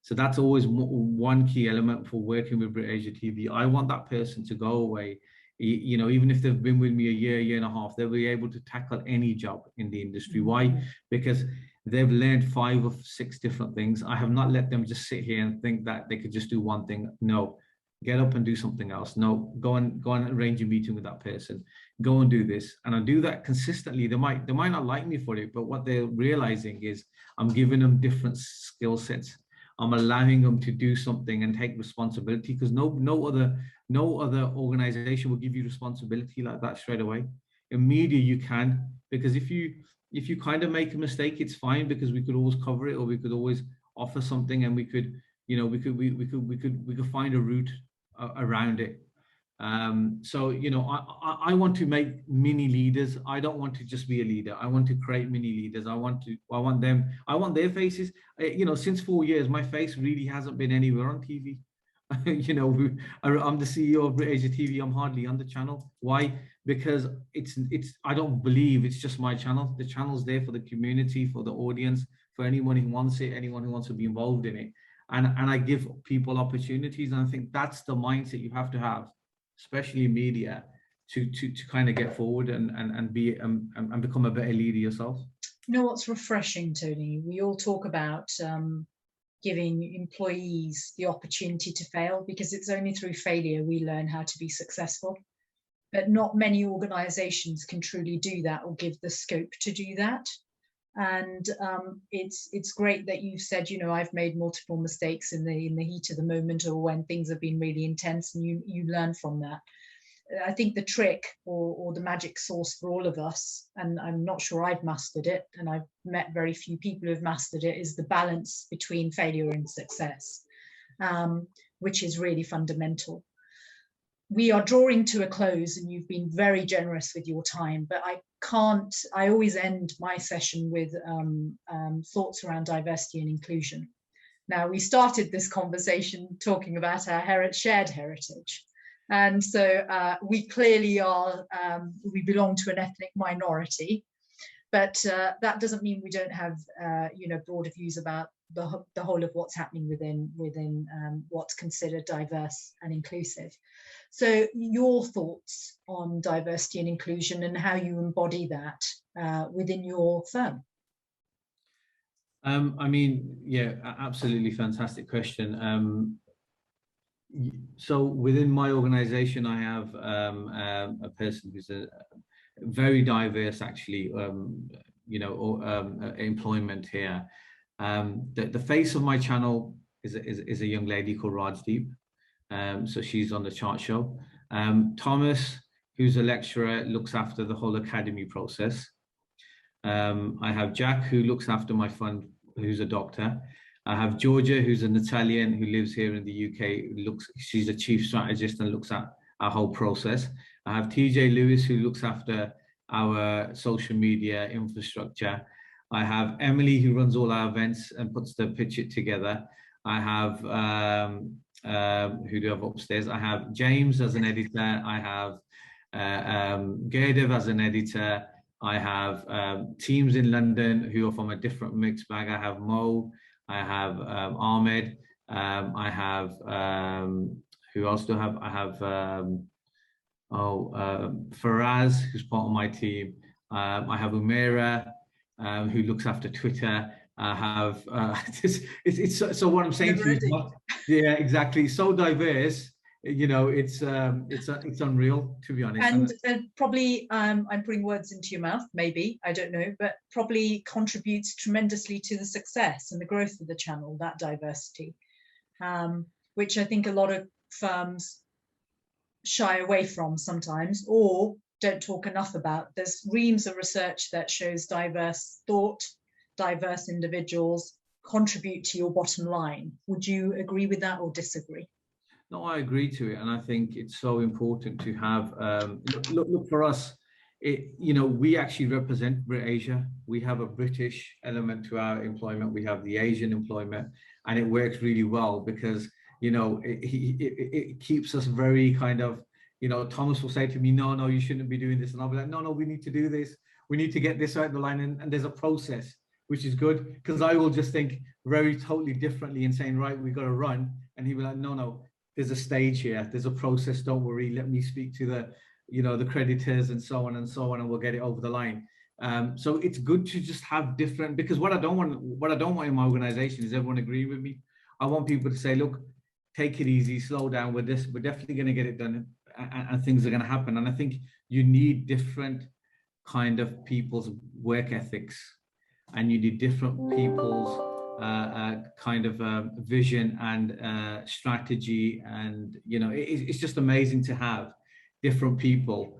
So that's always one key element for working with BritAsia TV. I want that person to go away, even if they've been with me a year and a half, they'll be able to tackle any job in the industry. Why? Because they've learned 5 or 6 different things. I have not let them just sit here and think that they could just do one thing. No, get up and do something else. No, go and arrange a meeting with that person. Go and do this. And I do that consistently. They might not like me for it, but what they're realizing is I'm giving them different skill sets. I'm allowing them to do something and take responsibility, because no other organization will give you responsibility like that straight away. In media, you can, because if you kind of make a mistake, it's fine, because we could always cover it, or we could always offer something, and we could find a route around it. So I want to make mini leaders. I don't want to just be a leader. I want to create mini leaders. I want their faces. Since 4 years, my face really hasn't been anywhere on TV. I'm the CEO of BritAsia TV. I'm hardly on the channel. Why? Because I don't believe it's just my channel. The channel's there for the community, for the audience, for anyone who wants it, anyone who wants to be involved in it. And I give people opportunities. And I think that's the mindset you have to have, especially in media, to kind of get forward and become a better leader yourself. You know what's refreshing, Tony? We all talk about giving employees the opportunity to fail, because it's only through failure we learn how to be successful. But not many organizations can truly do that, or give the scope to do that. And it's great that you've said, I've made multiple mistakes in the heat of the moment, or when things have been really intense, and you learn from that. I think the trick or the magic sauce for all of us, and I'm not sure I've mastered it, and I've met very few people who've mastered it, is the balance between failure and success, which is really fundamental. We are drawing to a close, and you've been very generous with your time, but I always end my session with thoughts around diversity and inclusion. Now, we started this conversation talking about our shared heritage. And so we clearly are, we belong to an ethnic minority, but that doesn't mean we don't have, broader views about the whole of what's happening within what's considered diverse and inclusive. So your thoughts on diversity and inclusion and how you embody that within your firm? I mean, yeah, absolutely fantastic question. So within my organization, I have a person who's a very diverse, actually, employment here. The face of my channel is a young lady called Rajdeep. So she's on the chart show. Thomas, who's a lecturer, looks after the whole academy process. I have Jack, who looks after my fund, who's a doctor. I have Georgia, who's an Italian who lives here in the UK. She's a chief strategist and looks at our whole process. I have TJ Lewis, who looks after our social media infrastructure. I have Emily, who runs all our events and puts the pitch it together. I have, who do I have upstairs? I have James as an editor. I have Gurdev as an editor. I have teams in London who are from a different mixed bag. I have Mo. I have Ahmed. I have, who else do I have? I have Faraz, who's part of my team. I have Umaira, who looks after Twitter. I have, so what I'm saying to you is, yeah, exactly. So diverse, it's unreal, to be honest. And probably, I'm putting words into your mouth, maybe, I don't know, but probably contributes tremendously to the success and the growth of the channel, that diversity, which I think a lot of firms shy away from sometimes, or don't talk enough about. There's reams of research that shows diverse thought, diverse individuals contribute to your bottom line. Would you agree with that or disagree? No, I agree to it, and I think it's so important to have. Look for us. We actually represent BritAsia. We have a British element to our employment. We have the Asian employment, and it works really well because it keeps us very kind of. Thomas will say to me, "No, you shouldn't be doing this," and I'll be like, "No, we need to do this. We need to get this out of the line," and there's a process, which is good because I will just think very totally differently and saying, "Right, we got to run," and he'll be like, "No. There's a stage here. There's a process. Don't worry. Let me speak to the creditors and so on, and we'll get it over the line." So it's good to just have different, because what I don't want in my organization is everyone agreeing with me. I want people to say, "Look, take it easy, slow down. We're definitely going to get it done, and things are going to happen." And I think you need different kind of people's work ethics, and you need different people's kind of vision and strategy, and it's just amazing to have different people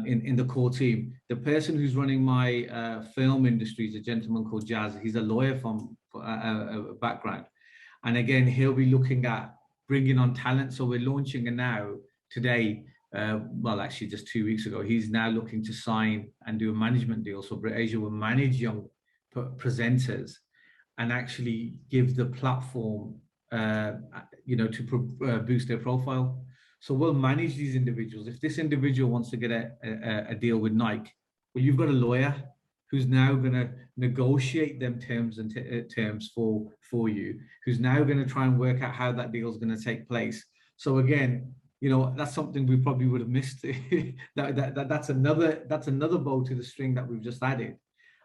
in the core team. The person who's running my film industry is a gentleman called Jazz. He's a lawyer from a background, and again he'll be looking at bringing on talent. So we're launching now today. Well, actually just 2 weeks ago, he's now looking to sign and do a management deal. So BritAsia will manage young presenters and actually give the platform, to boost their profile. So we'll manage these individuals. If this individual wants to get a deal with Nike, well, you've got a lawyer who's now going to negotiate them terms and terms for you, who's now going to try and work out how that deal is going to take place. So again, that's something we probably would have missed. That's another bow to the string that we've just added.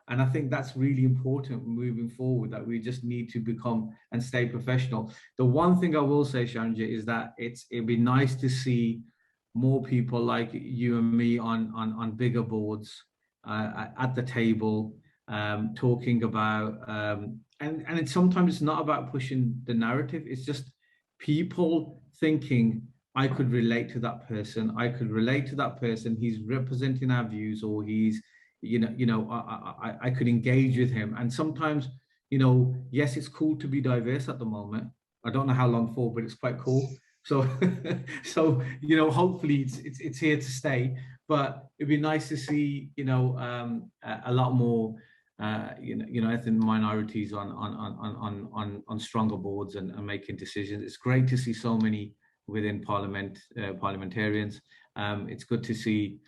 And I think that's really important moving forward, that we just need to become and stay professional. The one thing I will say, Sharonjit, is that it'd be nice to see more people like you and me on bigger boards, at the table, talking about, and sometimes it's not about pushing the narrative. It's just people thinking I could relate to that person. I could relate to that person. He's representing our views, or he's, I could engage with him. And sometimes, yes, it's cool to be diverse at the moment. I don't know how long for, but it's quite cool. So, hopefully it's here to stay. But it'd be nice to see, a lot more, ethnic minorities on stronger boards and making decisions. It's great to see so many within parliamentarians. It's good to see,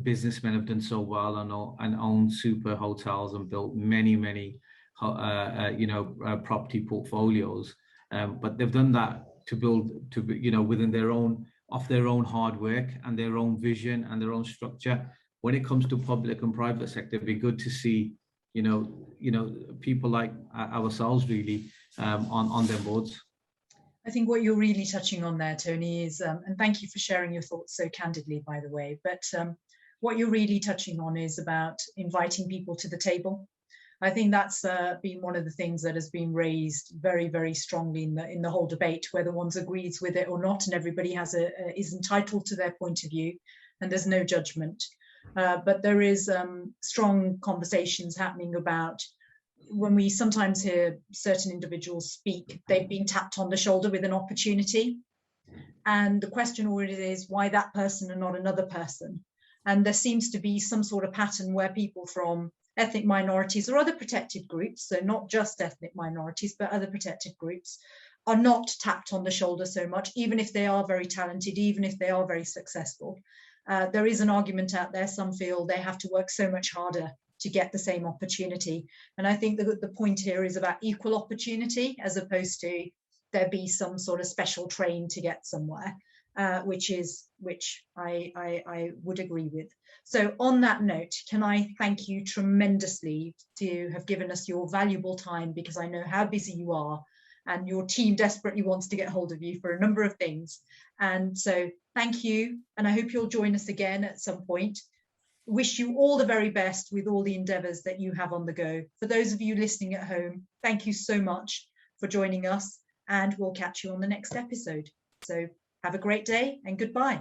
businessmen have done so well and owned super hotels and built many property portfolios. But they've done that to build within their own, off their own hard work and their own vision and their own structure. When it comes to public and private sector, it'd be good to see, people like ourselves really on their boards. I think what you're really touching on there, Tony, is, and thank you for sharing your thoughts so candidly, by the way, but what you're really touching on is about inviting people to the table. I think that's been one of the things that has been raised very, very strongly in the whole debate, whether one agrees with it or not, and everybody is entitled to their point of view, and there's no judgment. But there is strong conversations happening about, when we sometimes hear certain individuals speak, they've been tapped on the shoulder with an opportunity. And the question already is, why that person and not another person? And there seems to be some sort of pattern where people from ethnic minorities or other protected groups, so not just ethnic minorities, but other protected groups, are not tapped on the shoulder so much, even if they are very talented, even if they are very successful. There is an argument out there, some feel they have to work so much harder to get the same opportunity. And I think the point here is about equal opportunity, as opposed to there be some sort of special train to get somewhere, which I would agree with. So on that note, can I thank you tremendously to have given us your valuable time, because I know how busy you are and your team desperately wants to get hold of you for a number of things. And so thank you. And I hope you'll join us again at some point. Wish you all the very best with all the endeavours that you have on the go. For those of you listening at home, thank you so much for joining us, and we'll catch you on the next episode. So have a great day and goodbye.